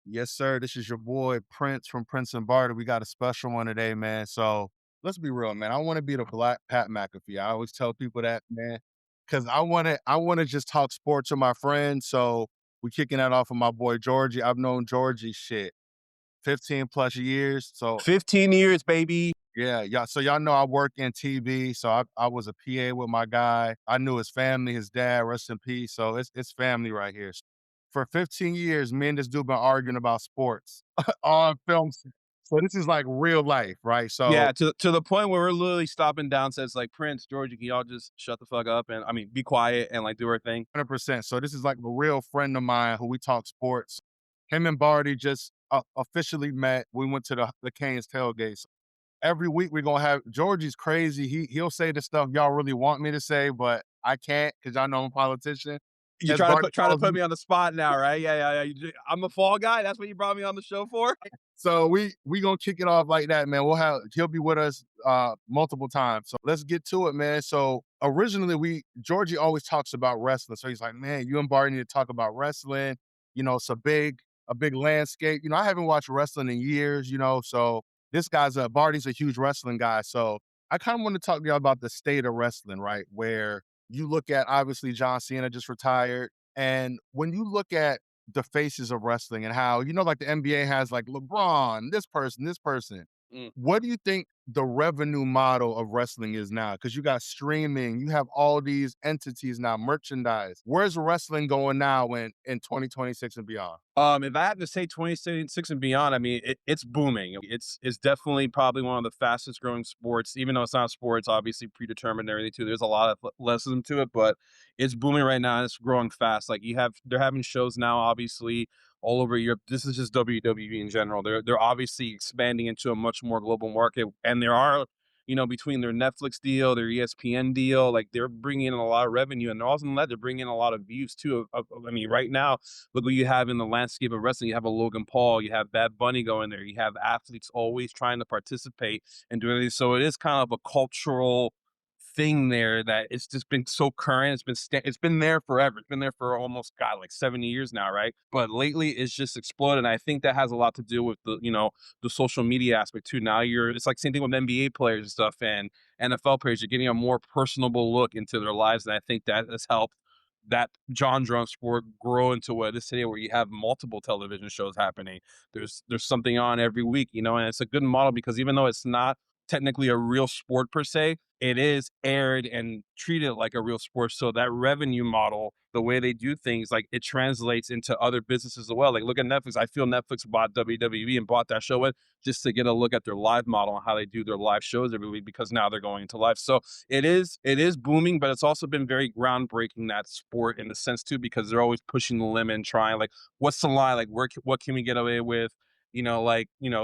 Yes, sir. This is your boy Prince from Prince and Barter. We got a special one today, man. So let's be real, man. I want to be the Black Pat McAfee. I always tell people that, man, because I want to just talk sports with my friends. So we kicking that off with my boy Georgie. I've known Georgie shit 15 plus years. So 15 years, baby. yeah, y'all. So y'all know I work in TV. So I was a PA with my guy. I knew his family, his dad, rest in peace. So it's family right here. For 15 years, me and this dude been arguing about sports on film set. So this is like real life, right? So Yeah, to the point where we're literally stopping down, says like, Prince, Georgie, can y'all just shut the fuck up and I mean be quiet and like do our thing? 100%. So this is like a real friend of mine who we talk sports. Him and Barty just officially met. We went to the Canes tailgate. So every week we're gonna have Georgie's crazy. He'll say the stuff y'all really want me to say, but I can't because y'all know I'm a politician. You As try to Barty put trying to calls put me. me on the spot now, right? Yeah, yeah, yeah. I'm a fall guy. That's what you brought me on the show for. So we gonna kick it off like that, man. He'll be with us multiple times. So let's get to it, man. So originally Georgie always talks about wrestling. So he's like, man, you and Barty need to talk about wrestling. It's a big landscape. I haven't watched wrestling in years, so this Barty's a huge wrestling guy. So I kind of want to talk to y'all about the state of wrestling, right? Where you look at obviously John Cena just retired. And when you look at the faces of wrestling and how, like the NBA has like LeBron, this person, this person. Mm. What do you think the revenue model of wrestling is now? Because you got streaming, you have all these entities now, merchandise. Where's wrestling going now in 2026 and beyond? If I had to say 2026 and beyond, I mean it's booming. It's definitely probably one of the fastest growing sports, even though it's not sports, obviously predetermined and everything too. There's a lot of athleticism to it, but it's booming right now and it's growing fast. Like they're having shows now, obviously, all over Europe. This is just WWE in general. They're obviously expanding into a much more global market, and there are between their Netflix deal, their ESPN deal, like they're bringing in a lot of revenue, and also in that they're bringing in a lot of views too. I mean, right now, look what you have in the landscape of wrestling. You have a Logan Paul, you have Bad Bunny going there, you have athletes always trying to participate and doing this. So it is kind of a cultural thing there that it's just been so current. It's been there forever. It's been there for almost like 70 years now, right? But lately it's just exploded. And I think that has a lot to do with the social media aspect too. Now it's like same thing with NBA players and stuff and NFL players. You're getting a more personable look into their lives, and I think that has helped that genre of sport grow into what it is today, where you have multiple television shows happening. There's something on every week, and it's a good model because even though it's not technically a real sport per se, it is aired and treated like a real sport. So that revenue model, the way they do things, like it translates into other businesses as well. Like look at Netflix. I feel Netflix bought WWE and bought that show in just to get a look at their live model and how they do their live shows every week because now they're going into live. So it is booming, but it's also been very groundbreaking, that sport, in the sense too, because they're always pushing the limit and trying like what's the line, like what can we get away with,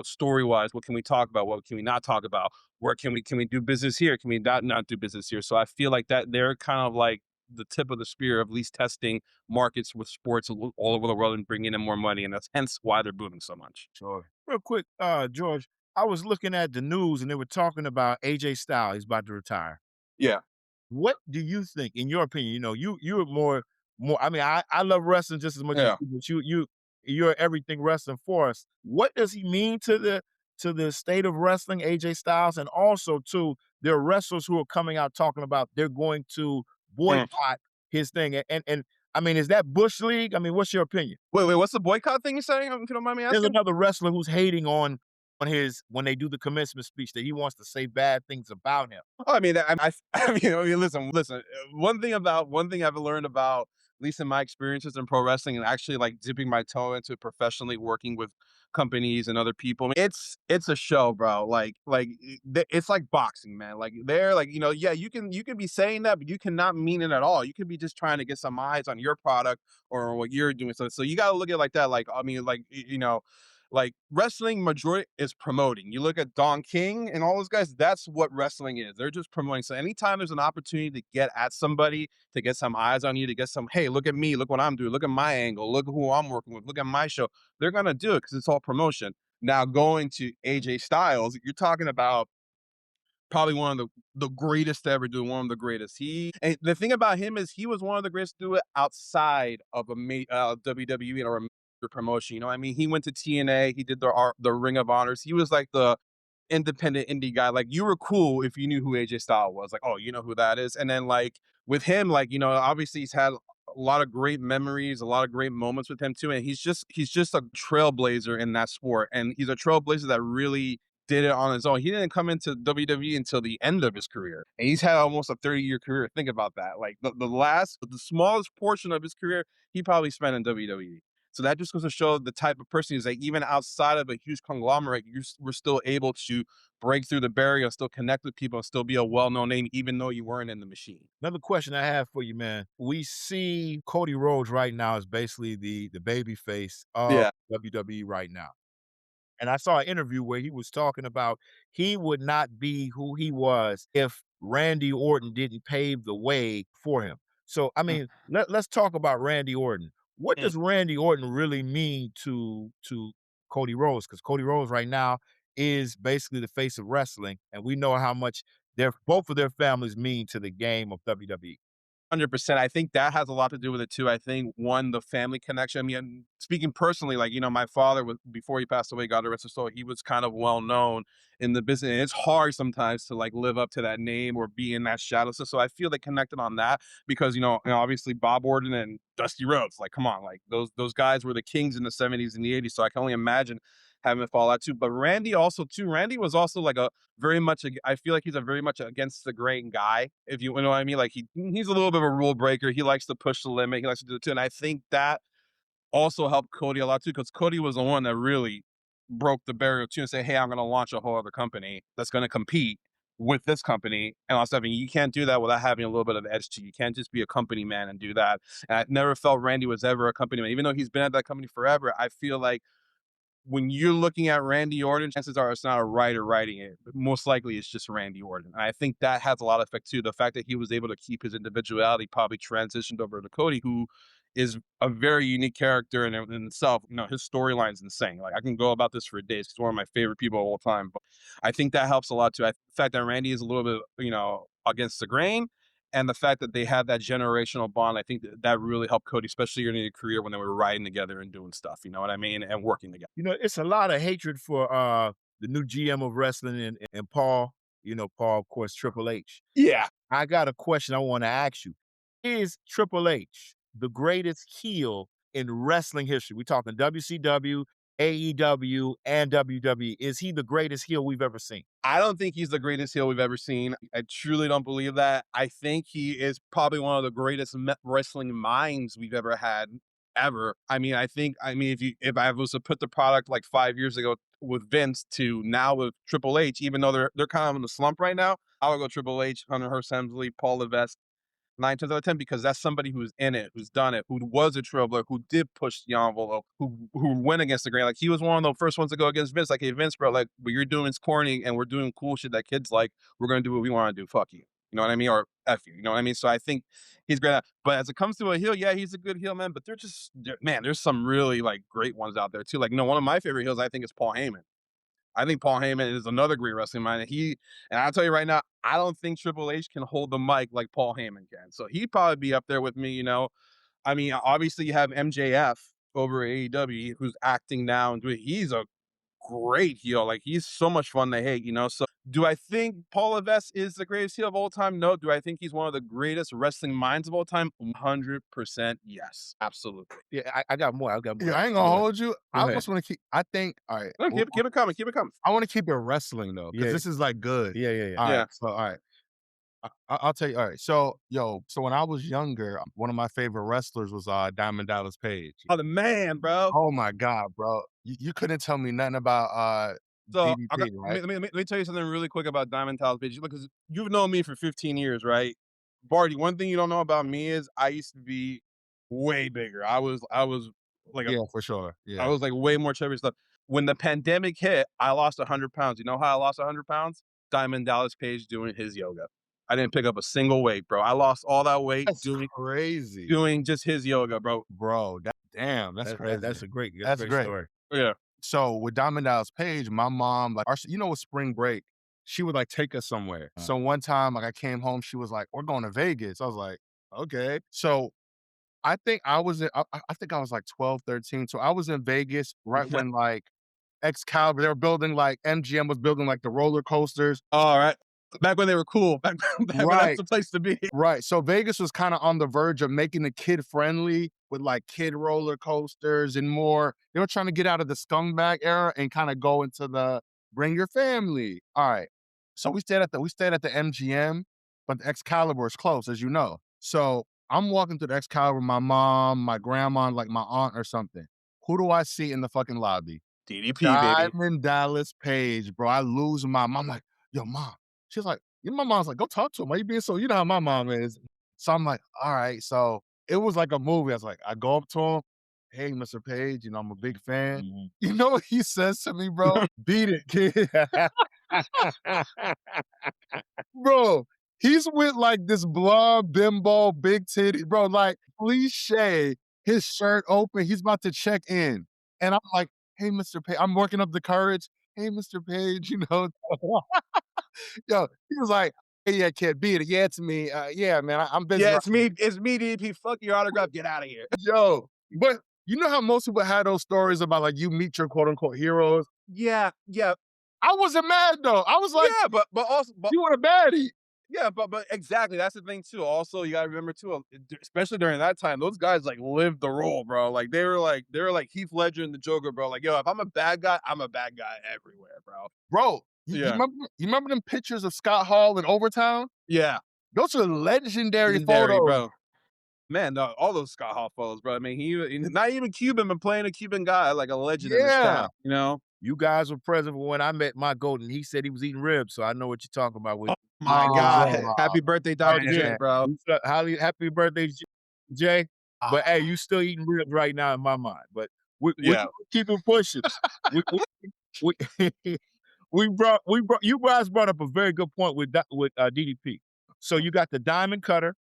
story wise, what can we talk about, what can we not talk about, where can we do business here, can we not do business here. So I feel like that they're kind of like the tip of the spear of at least testing markets with sports all over the world and bringing in more money, and that's hence why they're booming so much. Sure. Real quick, George, I was looking at the news and they were talking about AJ Styles. He's about to retire. Yeah. What do you think, in your opinion? You're more. I mean, I love wrestling just as much as Yeah. you, but you're everything wrestling for us. What does he mean to the state of wrestling, AJ Styles, and also to there are wrestlers who are coming out talking about they're going to Mm. boycott his thing. And I mean, is that Bush League? I mean, what's your opinion? Wait, what's the boycott thing you're saying, if you don't mind me There's asking? another wrestler who's hating on his when they do the commencement speech that he wants to say bad things about him. Oh, I mean, I mean, listen. One thing I've learned about, at least in my experiences in pro wrestling, and actually like dipping my toe into professionally working with companies and other people. It's a show, bro. It's like boxing, man. Like they're like, yeah, you can be saying that, but you cannot mean it at all. You could be just trying to get some eyes on your product or what you're doing. So you got to look at it like that. Like I mean, like wrestling majority is promoting. You look at Don King and all those guys, that's what wrestling is. They're just promoting. So anytime there's an opportunity to get at somebody, to get some eyes on you, to get some, hey, look at me, look what I'm doing, look at my angle, look at who I'm working with, look at my show, they're gonna do it because it's all promotion. Now going to AJ Styles, you're talking about probably one of the greatest to ever do, one of the greatest. And the thing about him is he was one of the greatest to do it outside of WWE or promotion. I mean, he went to TNA, he did the Ring of Honors. He was like the independent indie guy. Like, you were cool if you knew who AJ Styles was. Like, oh, you know who that is. And then like with him, like, obviously he's had a lot of great memories, a lot of great moments with him too. And he's just a trailblazer in that sport. And he's a trailblazer that really did it on his own. He didn't come into WWE until the end of his career. And he's had almost a 30-year career. Think about that. Like the smallest portion of his career he probably spent in WWE. So that just goes to show the type of person he's like, even outside of a huge conglomerate, we're still able to break through the barrier, still connect with people, and still be a well-known name, even though you weren't in the machine. Another question I have for you, man. We see Cody Rhodes right now as basically the baby face of Yeah. WWE right now. And I saw an interview where he was talking about he would not be who he was if Randy Orton didn't pave the way for him. So, I mean, let's talk about Randy Orton. What Mm. does Randy Orton really mean to Cody Rhodes? Because Cody Rhodes right now is basically the face of wrestling, and we know how much both of their families mean to the game of WWE. 100%. I think that has a lot to do with it too. I think one, the family connection. I mean, speaking personally, like, my father was, before he passed away, God rest his soul, he was kind of well known in the business. And it's hard sometimes to like live up to that name or be in that shadow. So I feel they connected on that because, obviously Bob Orton and Dusty Rhodes, like, come on, like those guys were the kings in the 70s and the 80s. So I can only imagine having it fall out too. But Randy also too, Randy was also like a very much I feel like he's a very much against the grain guy, if you know what I mean. Like he's a little bit of a rule breaker. He likes to push the limit. He likes to do it too. And I think that also helped Cody a lot too, because Cody was the one that really broke the barrier too and say, hey, I'm gonna launch a whole other company that's gonna compete with this company and all stuff. And you can't do that without having a little bit of edge to you. You can't just be a company man and do that. And I never felt Randy was ever a company man. Even though he's been at that company forever, I feel like when you're looking at Randy Orton, chances are it's not a writer writing it, but most likely it's just Randy Orton. And I think that has a lot of effect too. The fact that he was able to keep his individuality probably transitioned over to Cody, who is a very unique character in itself. His storyline's insane. Like, I can go about this for days. He's one of my favorite people of all time. But I think that helps a lot too. The fact that Randy is a little bit, against the grain, and the fact that they had that generational bond, I think that really helped Cody, especially in their career when they were riding together and doing stuff. You know what I mean? And working together. It's a lot of hatred for the new GM of wrestling and Paul. Paul, of course, Triple H. Yeah. I got a question I want to ask you. Is Triple H the greatest heel in wrestling history? We talking WCW, AEW, and WWE. Is he the greatest heel we've ever seen? I don't think he's the greatest heel we've ever seen. I truly don't believe that. I think he is probably one of the greatest wrestling minds we've ever had, ever. If I was to put the product like 5 years ago with Vince to now with Triple H, even though they're kind of in the slump right now, I would go Triple H, Hunter Hearst Helmsley, Paul Levesque, 9 times out of 10, because that's somebody who's in it, who's done it, who was a trailblazer, who did push the envelope, who went against the grain. Like, he was one of the first ones to go against Vince. Like, hey, Vince, bro, like, what you're doing is corny, and we're doing cool shit that kids like. We're gonna do what we want to do. Fuck you. You know what I mean? Or F you. You know what I mean? So I think he's great at. But as it comes to a heel, yeah, he's a good heel, man. But man, there's some really like great ones out there too. Like, one of my favorite heels, I think, is Paul Heyman. I think Paul Heyman is another great wrestling mind. And I'll tell you right now, I don't think Triple H can hold the mic like Paul Heyman can. So he'd probably be up there with me. I mean, obviously you have MJF over AEW who's acting now and doing. He's a great heel. Like, he's so much fun to hate. So do I think Paul Levesque is the greatest heel of all time? No. Do I think he's one of the greatest wrestling minds of all time? 100% yes. Absolutely. Yeah, I got more. I got more. Yeah, I ain't gonna hold you. Go I ahead. just want to keep. I think. All right. No, keep it coming. Keep it coming. I want to keep it wrestling though, because Yeah. this is like good. Yeah. All Yeah. right. So all right. I'll tell you. All right. So So when I was younger, one of my favorite wrestlers was Diamond Dallas Page. Oh, the man, bro. Oh my God, bro. You couldn't tell me nothing about So DDP, right? let me tell you something really quick about Diamond Dallas Page. Because you've known me for 15 years, right? Barty, one thing you don't know about me is I used to be way bigger. I was like Yeah, for sure. I Yeah. was like way more chubby stuff. When the pandemic hit, I lost 100 pounds. You know how I lost 100 pounds? Diamond Dallas Page doing his yoga. I didn't pick up a single weight, bro. I lost all that weight That's crazy, doing just his yoga, bro. bro. Damn, that's crazy. That's a great That's great. story. Yeah. So with Diamond Dallas Page, my mom, like, with spring break, she would like take us somewhere. So one time, like, I came home, she was like, "We're going to Vegas." I was like, "Okay." So I think I was in I think I was like 12, 13. So I was in Vegas right when like Excalibur, they were building like MGM was building like the roller coasters. All right. Back when they were cool. Back when that's Right. the place to be. Right. So Vegas was kind of on the verge of making it kid friendly with like kid roller coasters and more. They were trying to get out of the scumbag era and kind of go into the bring your family. All right. So we stayed at the MGM, but the Excalibur is close, as you know. So I'm walking through the Excalibur, my mom, my grandma, like my aunt or something. Who do I see in the fucking lobby? DDP, baby. Diamond Dallas Page, bro. I lose my mom. I'm like, yo, mom. She's like, my mom's like, go talk to him. Why you being so, you know how my mom is. So I'm like, all right. So it was like a movie. I was like, I go up to him. Hey, Mr. Page, I'm a big fan. Mhm. You know what he says to me, bro? Beat it, kid. Bro, he's with like this blonde bimbo, big titty, bro, like cliche, his shirt open, he's about to check in. And I'm like, hey, Mr. Page, I'm working up the courage. Hey, Mr. Page, yo, he was like, hey, yeah, kid, beat it. Yeah, it's me. Yeah, man, I'm busy Yeah, right it's me. It's me, DDP. Fuck your autograph. Get out of here. Yo, but you know how most people had those stories about like you meet your quote unquote heroes? Yeah, yeah, I wasn't mad though. I was like, yeah. But also, but you want a baddie. yeah, but exactly. That's the thing too. Also, you gotta remember too, especially during that time, those guys like lived the role, bro. Like they were like Heath Ledger and the Joker, bro. Like, yo, if I'm a bad guy, I'm a bad guy everywhere, bro. Bro, you Yeah, remember them pictures of Scott Hall in Overtown? yeah. Those are legendary Legendary, photos. bro. Man, no, all those Scott Hall photos, bro. I mean, not even Cuban, but playing a Cuban guy, like a legend in this Yeah. town. You know? You guys were present for when I met my goat, and he said he was eating ribs, so I know what you're talking about with My God, Jay. happy birthday, Oh, Dr. J, Jay. bro. Happy birthday, Jay. Ah, But hey, you still eating ribs right now in my mind. But we Yeah. keep it pushing. We we you guys brought up a very good point with DDP. So you got the diamond cutter,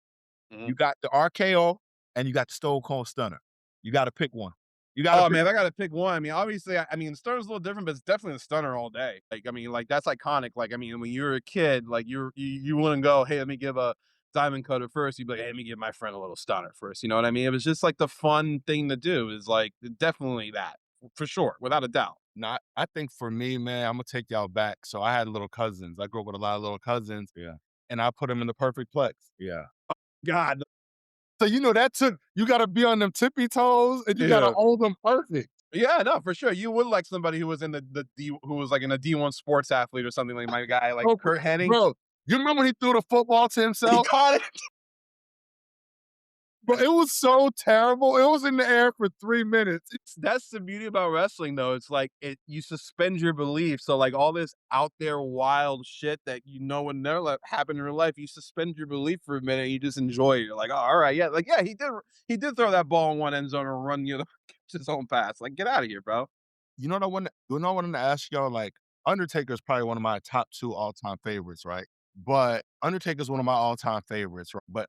Mhm. you got the RKO, and you got the Stone Cold Stunner. You got to pick one. You got to Oh pick. man, if I gotta pick one. I mean, obviously, I mean, Stunner's a little different, but it's definitely the Stunner all day. Like, I mean, like that's iconic. Like, I mean, when you were a kid, like you wouldn't go, hey, let me give a diamond cutter first. You'd be like, hey, let me give my friend a little Stunner first. You know what I mean? It was just like the fun thing to do. Is like definitely that for sure, without a doubt. not. I think for me, man, I'm gonna take y'all back. So I had little cousins. I grew up with a lot of little cousins, Yeah, and I put them in the perfect plex. yeah. God, So that took you got to be on them tippy toes, and you got to yeah. hold them perfect. Yeah, no, for sure. You would like somebody who was in the D, who was like in a D1 sports athlete or something like my guy, like Bro, Kurt Hennig. bro, you remember when he threw the football to He himself? caught it. Bro, it was so terrible. It was in the air for 3 minutes. That's the beauty about wrestling, though. It's like you suspend your belief. So like all this out there wild shit that would never happen in real life, you suspend your belief for a minute. And you just enjoy it. You're like, oh, all right, yeah, like yeah, he did throw that ball in one end zone and run catch his own pass. Like get out of here, bro. I wanted to ask y'all, like, Undertaker is probably one of my top 2 all-time favorites, right? But Undertaker's one of my all-time favorites, right? But,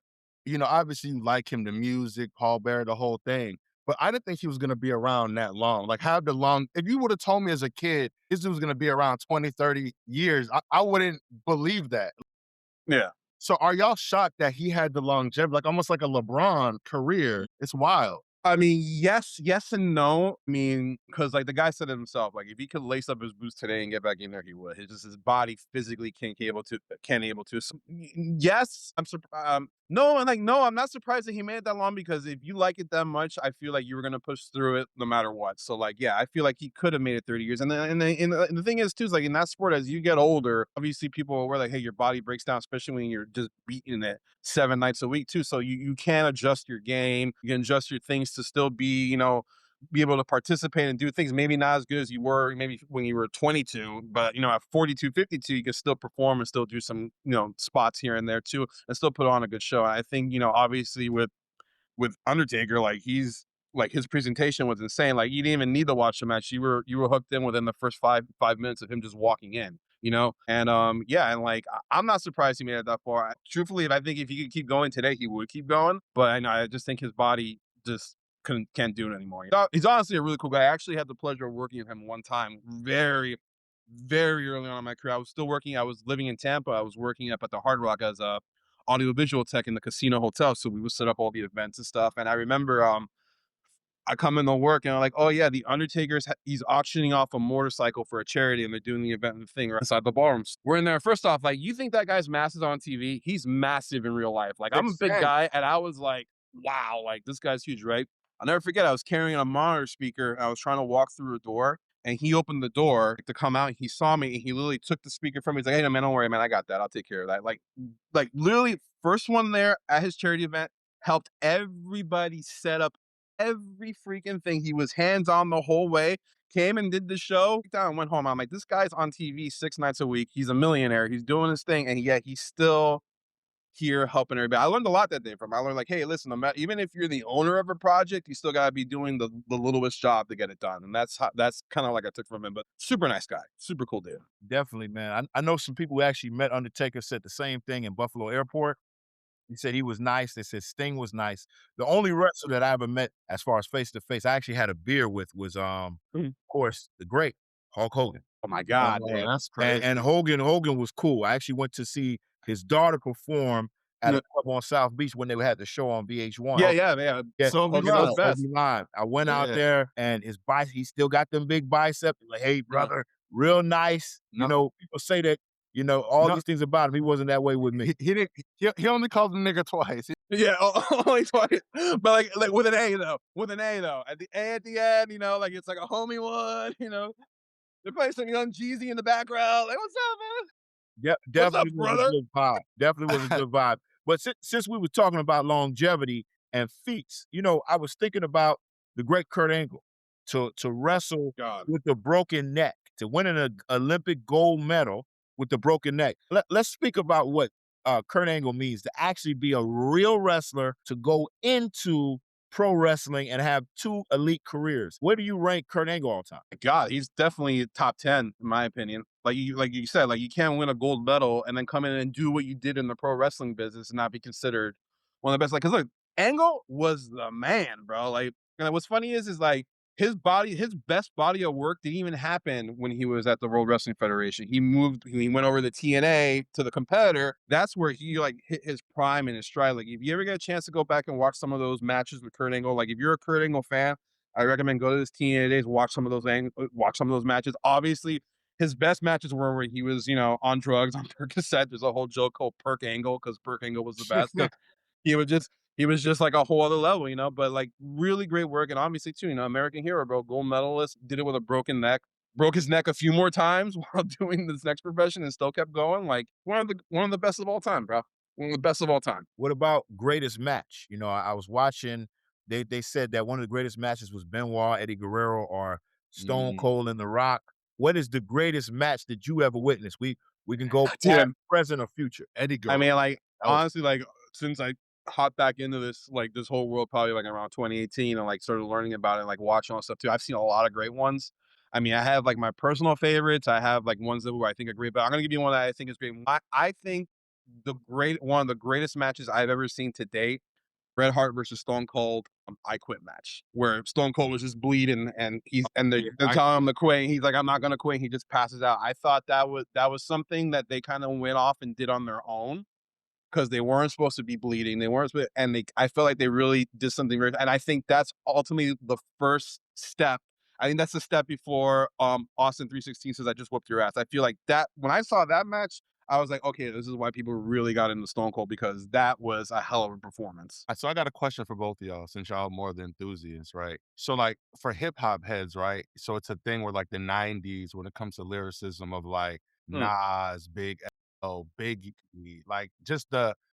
obviously you like him, the music, Paul Bearer, the whole thing. But I didn't think he was gonna be around that long. Like, have the long if you would've told me as a kid, this dude was gonna be around 20, 30 years, I wouldn't believe that. Yeah. So are y'all shocked that he had the longevity, like, almost like a LeBron career? It's wild. I mean, yes and no. I mean, because like the guy said it himself, like if he could lace up his boots today and get back in there, he would. It's just his body physically can't able to. So, yes, I'm surprised. No, and like no, I'm not surprised that he made it that long because if you like it that much, I feel like you were gonna push through it no matter what. So like, yeah, I feel like he could have made it 30 years. And the thing is too is like in that sport, as you get older, obviously people were like, hey, your body breaks down, especially when you're just beating it 7 nights a week too. So you can adjust your game, you can adjust your things to still be, be able to participate and do things maybe not as good as you were maybe when you were 22, but at 42, 52, you can still perform and still do some, spots here and there too, and still put on a good show. I think, obviously with Undertaker, like he's like his presentation was insane. Like you didn't even need to watch the match. You were hooked in within the first five minutes of him just walking in. And yeah, and like I'm not surprised he made it that far. Truthfully, if I think if he could keep going today, he would keep going. But I just think his body just can't do it anymore. He's honestly a really cool guy. I actually had the pleasure of working with him one time, very, very early on in my career. I was still working. I was living in Tampa. I was working up at the Hard Rock as a audiovisual tech in the casino hotel, so we would set up all the events and stuff. And I remember I come into work and I'm like, oh yeah, the Undertaker's he's auctioning off a motorcycle for a charity, and they're doing the event and thing right inside the ballrooms. We're in there. First off, like, you think that guy's massive on TV? He's massive in real life. Like, I'm a big Insane. guy, and I was like, wow, like this guy's huge, right? I'll never forget. I was carrying a monitor speaker. And I was trying to walk through a door, and he opened the door to come out. He saw me, and he literally took the speaker from me. He's like, "Hey, no, man, don't worry, man. I got that. I'll take care of that." Like literally, first one there at his charity event, helped everybody set up every freaking thing. He was hands on the whole way. Came and did the show. Down and went home. I'm like, this guy's on TV 6 nights a week. He's a millionaire. He's doing his thing, and yet he's still here helping everybody. I learned a lot that day from him. I learned, like, hey, listen, no matter, even if you're the owner of a project, you still gotta be doing the littlest job to get it done. And that's kind of like I took from him. But super nice guy, super cool dude. Definitely, man. I know some people who actually met Undertaker said the same thing in Buffalo Airport. He said he was nice. They said Sting was nice. The only wrestler that I ever met as far as face to face, I actually had a beer with was, Mhm. of course, the great Hulk Hogan. Oh my god, Oh, dude. that's And crazy. Hogan was cool. I actually went to see his daughter perform at a No, club on South Beach when they had the show on VH1. yeah, yeah, yeah. Yeah, So be Hogan knows live. best. Live. I went out Yeah. there and his he still got them big biceps. Like, "Hey, Yeah. brother," real nice. You No, know, people say that, all no, these things about him. He wasn't that way with me. he didn't. He only called the nigga twice. Yeah, only twice, but like with an A though, with an A though. At the A at the end, like it's like a homie one. They're playing some Young Jeezy in the background. Like, what's up, man? What's up, Definitely was a brother? good vibe. Definitely was a good vibe. But since we were talking about longevity and feats, I was thinking about the great Kurt Angle to wrestle God. with a broken neck, to win an Olympic gold medal with the broken neck. Let's speak about what Kurt Angle means to actually be a real wrestler, to go into pro wrestling and have two elite careers. Where do you rank Kurt Angle all time? God, he's definitely top 10 in my opinion. Like you said, like you can't win a gold medal and then come in and do what you did in the pro wrestling business and not be considered one of the best. Like, cause look, Angle was the man, bro. Like, and what's funny is like his best body of work didn't even happen when he was at the World Wrestling Federation. He went over to TNA to the competitor. That's where he like hit his prime and his stride. Like, if you ever get a chance to go back and watch some of those matches with Kurt Angle, like if you're a Kurt Angle fan, I recommend go to his TNA days, watch some of those matches. Obviously, his best matches were where he was, on drugs on Percocet. There's a whole joke called Perk Angle because Perk Angle was the best because he was just like a whole other level. But like really great work. And obviously too, American hero, bro, gold medalist, did it with a broken neck, broke his neck a few more times while doing this next profession and still kept going. Like one of the best of all time, bro. One of the best of all time. What about greatest match? I was watching, they said that one of the greatest matches was Benoit, Eddie Guerrero, or Stone Mm. Cold and The Rock. What is the greatest match that you ever witnessed? We can go past, Dude, present, or future. Eddie I Guerrero. mean, like, That was honestly, like, since I hopped back into this, like, this whole world probably, like, around 2018 and, like, started learning about it and, like, watching all this stuff too, I've seen a lot of great ones. I mean, I have, like, my personal favorites. I have, like, ones that who I think are great, but I'm gonna give you one that I think is great. I think one of the greatest matches I've ever seen to date, Bret Hart versus Stone Cold, I Quit match, where Stone Cold was just bleeding and yeah, they're telling him to quit. And he's like, I'm not gonna quit. He just passes out. I thought that was something that they kind of went off and did on their own because they weren't supposed to be bleeding. They weren't supposed, and I felt like they really did something very, and I think that's ultimately the first step. I think that's the step before Austin 316 says I just whooped your ass. I feel like that when I saw that match, I was like, okay, this is why people really got into Stone Cold because that was a hell of a performance. So I got a question for both of y'all since y'all more the enthusiasts, right? So like for hip hop heads, right? So it's a thing where like the 90s when it comes to lyricism of like Mm, Nas, Big L, Biggie, like just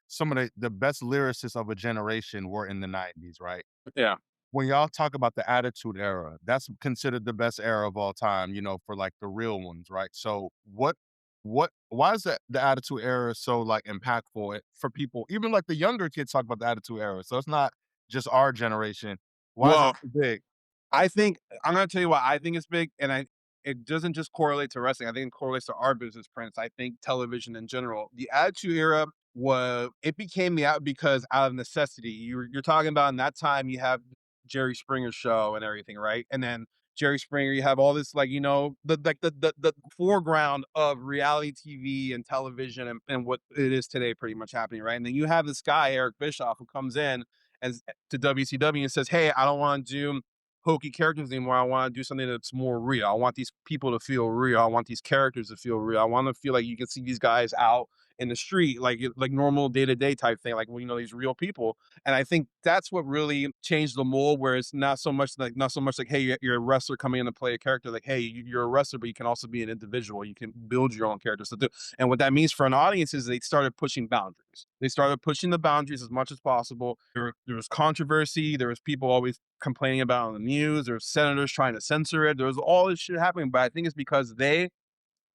some of the best lyricists of a generation were in the 90s, right? yeah. When y'all talk about the Attitude Era, that's considered the best era of all time, for like the real ones, right? So why is the Attitude Era so like impactful for people? Even like the younger kids talk about the Attitude Era. So it's not just our generation. Why is it Well, so big? I think I'm gonna tell you why I think it's big, and it doesn't just correlate to wrestling. I think it correlates to our business, Prince. I think television in general. The Attitude Era it became the out because out of necessity. You're talking about in that time you have Jerry Springer's show and everything, right? And then Jerry Springer, you have all this like, the foreground of reality TV and television and what it is today pretty much happening, right? And then you have this guy, Eric Bischoff, who comes in and to WCW and says, "Hey, I don't want to do hokey characters anymore. I want to do something that's more real. I want these people to feel real. I want these characters to feel real. I want to feel like you can see these guys out in the street, like normal day to day type thing, like well, these real people." And I think that's what really changed the mold, where it's not so much like, hey, you're a wrestler coming in to play a character. Like, hey, you're a wrestler, but you can also be an individual. You can build your own characters. And what that means for an audience is they started pushing boundaries. They started pushing the boundaries as much as possible. There was controversy. There was people always complaining about it on the news. There was senators trying to censor it. There was all this shit happening. But I think it's because they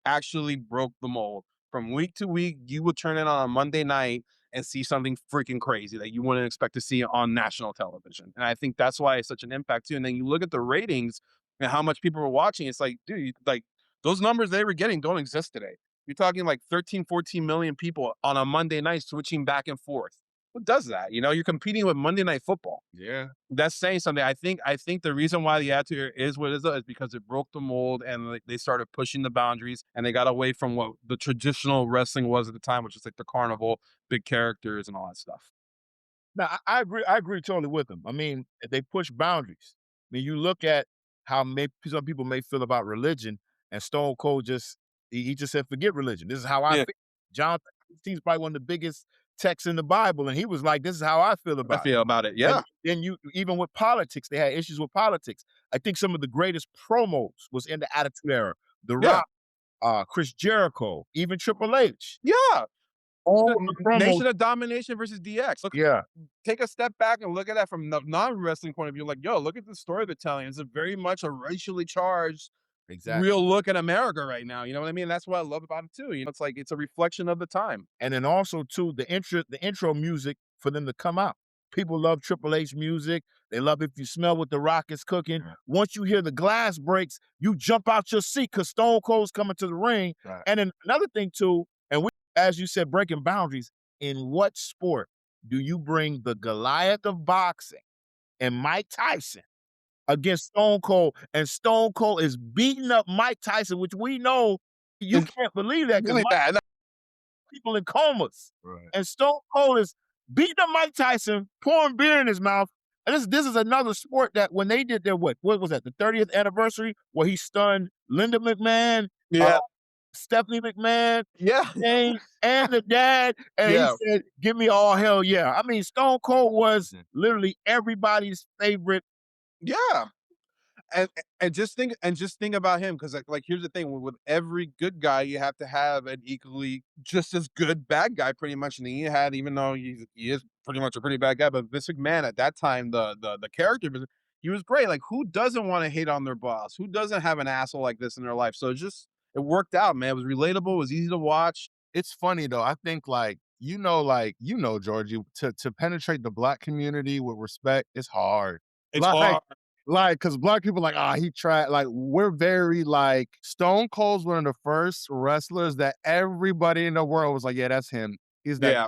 actually broke the mold. From week to week, you would turn in on a Monday night and see something freaking crazy that you wouldn't expect to see on national television. And I think that's why it's such an impact too. And then you look at the ratings and how much people were watching. It's like, dude, like those numbers they were getting don't exist today. You're talking like 13, 14 million people on a Monday night switching back and forth. What does that? You're competing with Monday Night Football. Yeah. That's saying something. I think the reason why the attitude is what it is because it broke the mold and like, they started pushing the boundaries and they got away from what the traditional wrestling was at the time, which is like the carnival, big characters and all that stuff. Now, I agree. I agree totally with them. I mean, they push boundaries. I mean, you look at how some people may feel about religion, and Stone Cold he just said, "Forget religion. This is how I Yeah, feel." John 16 is probably one of the biggest texts in the Bible, and he was like, "This is how I feel I about feel about it. it." Yeah, And then you even with politics, they had issues with politics. I think some of the greatest promos was in the Attitude Era. The yeah, Rock, Chris Jericho, even Triple H. yeah. All the promos. Nation of Domination versus DX. Look, Yeah, take a step back and look at that from the non-wrestling point of view. Like, yo, look at the story they're telling. It's a very much a racially charged, exactly. real look at America right now. You know what I mean? That's what I love about it too. It's like it's a reflection of the time. And then also too, the intro music for them to come out. People love Triple H music. They love If You Smell What the Rock is Cooking. Right. Once you hear the glass breaks, you jump out your seat because Stone Cold's coming to the ring. Right. And then another thing too, and as you said, breaking boundaries. In what sport do you bring the Goliath of boxing and Mike Tyson against Stone Cold? And Stone Cold is beating up Mike Tyson, which we know you It's can't believe that because really bad. people in comas. Right. And Stone Cold is beating up Mike Tyson, pouring beer in his mouth. And this is another sport that when they did their what was that, the 30th anniversary, where he stunned Linda McMahon, uh, Yeah, Stephanie McMahon, yeah, Kane, and the dad, and he yeah, said, "Give me all hell yeah." I mean, Stone Cold was Mhm. literally everybody's favorite. yeah. And and just think about him because like here's the thing with every good guy you have to have an equally just as good bad guy pretty much, and he had, even though he is pretty much a pretty bad guy, but Vince McMahon at that time, the character he was great. Like, who doesn't want to hate on their boss? Who doesn't have an asshole like this in their life? So it worked out, man. It was relatable, it was easy to watch. It's funny though. I think Georgie, to penetrate the black community with respect, it's hard. It's Like, hard. because black people like, he tried. Like, we're very like Stone Cold's one of the first wrestlers that everybody in the world was like, yeah, that's him. He's that. Yeah,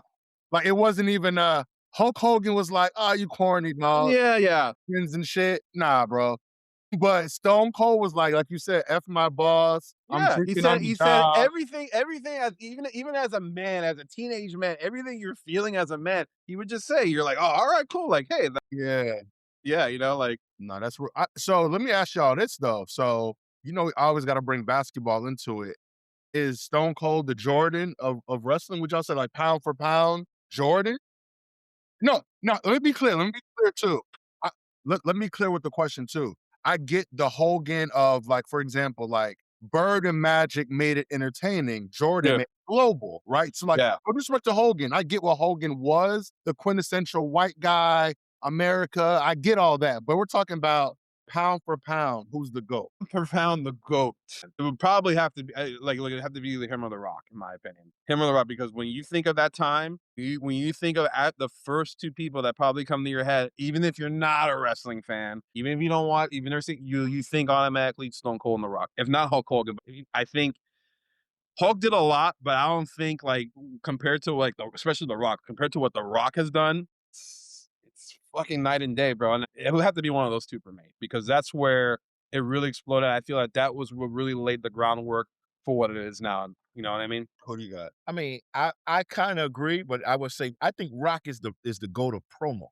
Like, it wasn't even Hulk Hogan was like, oh, you corny dog, yeah, yeah. skins and shit. Nah, bro. But Stone Cold was like you said, F my boss. I'm Yeah, drinking on the he said job. everything as even as a man, as a teenage man, everything you're feeling as a man, he would just say, you're like, "Oh, all right, cool." Like, "Hey, Yeah. yeah, like No, that's so let me ask y'all this though. So, we always got to bring basketball into it. Is Stone Cold the Jordan of wrestling? Would y'all say like pound for pound Jordan? No, no. Let me be clear. Let me be clear too. I, let me clear with the question too. I get the Hogan of like, for example, like Bird and Magic made it entertaining. Jordan yeah, made it global, right? So like, yeah. with respect to Hogan, I get what Hogan was, the quintessential white guy, America. I get all that, but we're talking about pound for pound. Who's the GOAT? Profound the GOAT. It would probably have to be it'd have to be him or The Rock, in my opinion. Him or The Rock, because when you think of that time, when you think of at the first two people that probably come to your head, even if you're not a wrestling fan, even if you don't want, even if you think automatically Stone Cold and The Rock. If not Hulk Hogan, but I think Hulk did a lot, but I don't think like compared to like especially The Rock, compared to what The Rock has done, it's fucking night and day, bro. And it would have to be one of those two for me because that's where it really exploded. I feel like that was what really laid the groundwork for what it is now. You know what I mean? Who do you got? I mean, I kinda agree, but I would say I think Rock is the GOAT of promo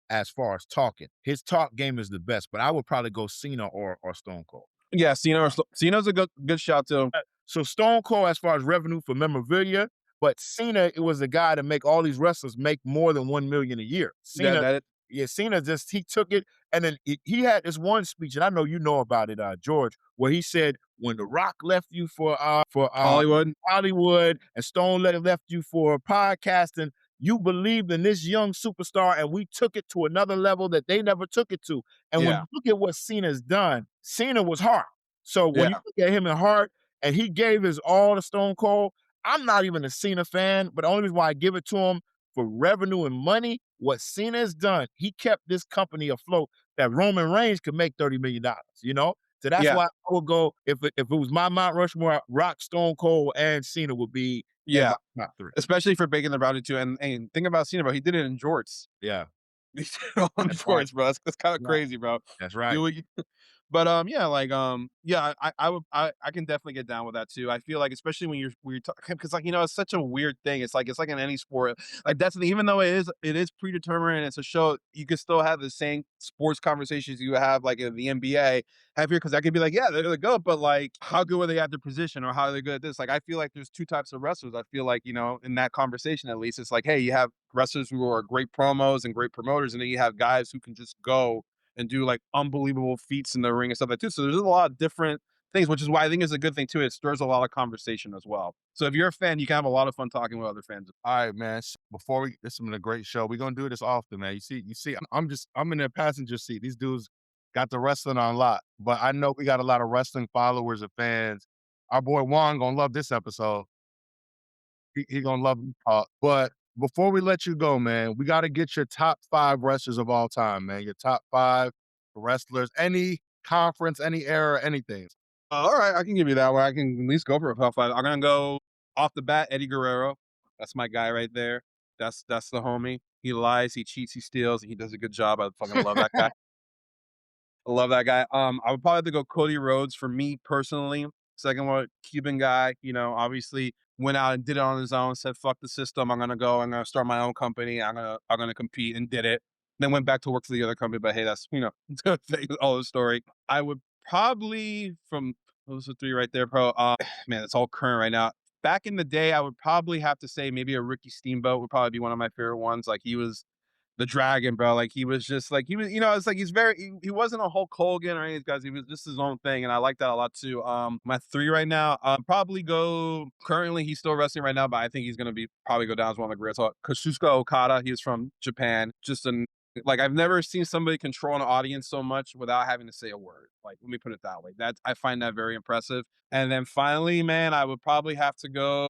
as far as talking. His talk game is the best, but I would probably go Cena or Stone Cold. Yeah, Cena's a good shout too. So Stone Cold as far as revenue for memorabilia, but Cena, it was the guy to make all these wrestlers make more than 1,000,000 a year. That Cena, that yeah, Cena just he took it, and then he had this one speech, and I know you know about it, George, where he said, "When The Rock left you for Hollywood. Hollywood, and Stone left you for podcasting, you believed in this young superstar, and we took it to another level that they never took it to." And when Yeah, you look at what Cena's done, Cena was hard. So when you yeah, look at him in heart, and he gave his all to Stone Cold, I'm not even a Cena fan, but the only reason why I give it to him for revenue and money, what Cena has done, he kept this company afloat that Roman Reigns could make $30 million, you know? So that's yeah, why I would go, if it was my Mount Rushmore, Rock, Stone Cold, and Cena would be in yeah. my top three. Especially for Bacon the Brownie too. And think about Cena, bro. He did it in jorts. Yeah, He did it on that's right. jorts, bro. That's kind of Right. crazy, bro. That's right. Do what you But yeah, like yeah, I can definitely get down with that too. I feel like especially when you're talking because like it's such a weird thing. It's like in any sport. Like that's even though it is predetermined and it's a show, you can still have the same sports conversations you have like in the NBA have here because I could be like, yeah, they're the GOAT, but like how good were they at their position or how are they good at this? Like I feel like there's two types of wrestlers. I feel like, in that conversation at least, it's like, hey, you have wrestlers who are great promos and great promoters, and then you have guys who can just go and do like unbelievable feats in the ring and stuff like that too. So there's a lot of different things, which is why I think it's a good thing too. It stirs a lot of conversation as well. So if you're a fan, you can have a lot of fun talking with other fans. All right, man. Before this has been a great show. We're gonna do this often, man. You see, I'm in the passenger seat. These dudes got the wrestling on lock, but I know we got a lot of wrestling followers and fans. Our boy Juan gonna love this episode. He gonna love it. But before we let you go, man, we got to get your top 5 wrestlers of all time, man. Your top 5 wrestlers, any conference, any era, anything. All right, I can give you that one. I can at least go for a top five. I'm gonna go off the bat. Eddie Guerrero. That's my guy right there. That's the homie. He lies, he cheats, he steals, and he does a good job. I fucking love that guy. I love that guy. I would probably have to go Cody Rhodes for me personally. Second one, Cuban guy. Obviously went out and did it on his own. Said, "Fuck the system. I'm gonna go. I'm gonna start my own company. I'm gonna compete," and did it. Then went back to work for the other company. But hey, that's all the story. I would probably from those are three right there, bro. Man, it's all current right now. Back in the day, I would probably have to say maybe a Ricky Steamboat would probably be one of my favorite ones. Like he was the dragon, bro. Like he was just like he was, it's like he wasn't a Hulk Hogan or any of these guys. He was just his own thing, and I like that a lot too. My three right now, probably go. Currently, he's still wrestling right now, but I think he's gonna be probably go down as one of the greats. Kazuchika Okada, he's from Japan. Just an like I've never seen somebody control an audience so much without having to say a word. Like let me put it that way. That I find that very impressive. And then finally, man, I would probably have to go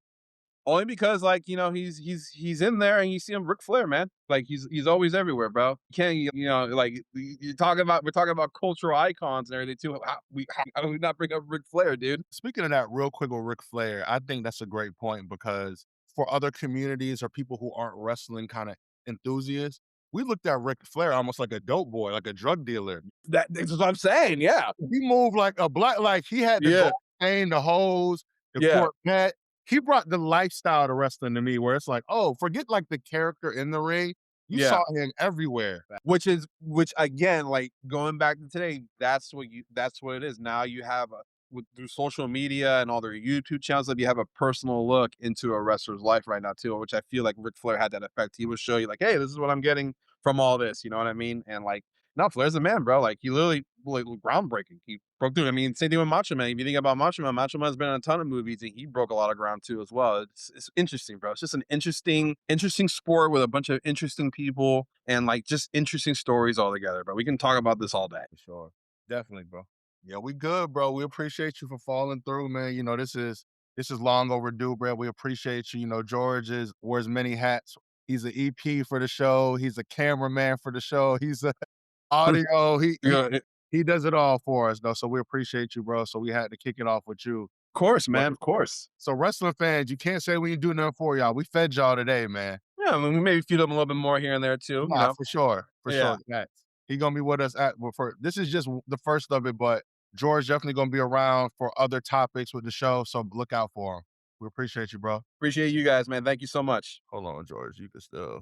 only because, like, he's in there and you see him, Ric Flair, man. Like he's always everywhere, bro. You can't, like you're talking about we're talking about cultural icons and everything too. How do we not bring up Ric Flair, dude? Speaking of that, real quick with Ric Flair, I think that's a great point because for other communities or people who aren't wrestling kind of enthusiasts, we looked at Ric Flair almost like a dope boy, like a drug dealer. That's what I'm saying. Yeah, He moved like a black, like he had the yeah, gold chain, the hose, the yeah. Corvette. He brought the lifestyle to wrestling to me, where it's like, oh, forget like the character in the ring. You Yeah. saw him everywhere. Which again, like going back to today, that's what it is. Now you have through social media and all their YouTube channels that you have a personal look into a wrestler's life right now too, which I feel like Ric Flair had that effect. He would show you like, hey, this is what I'm getting from all this, you know what I mean? And like, no, Flair's a man, bro. Like he literally like groundbreaking. He broke through. I mean, same thing with Macho Man. If you think about Macho Man's been in a ton of movies and he broke a lot of ground too as well. It's interesting, bro. It's just an interesting sport with a bunch of interesting people and like just interesting stories all together. But we can talk about this all day. For sure. Definitely, bro. Yeah, we good, bro. We appreciate you for falling through, man. This is long overdue, bro. We appreciate you. George wears many hats. He's an EP for the show. He's a cameraman for the show. He's a audio. He he Yeah, of he does it all for us, though. So we appreciate you, bro. So we had to kick it off with you. course, But man. Of course. so wrestling fans, you can't say we didn't do nothing for y'all. We fed y'all today, man. Yeah, I mean, we maybe feed them a little bit more here and there too. Nah, for sure, for Yeah. sure. He gonna be with us at well, for this is just the first of it, but George definitely gonna be around for other topics with the show, so look out for him. We appreciate you, bro. Appreciate you guys, man. Thank you so much. Hold on, George. You can still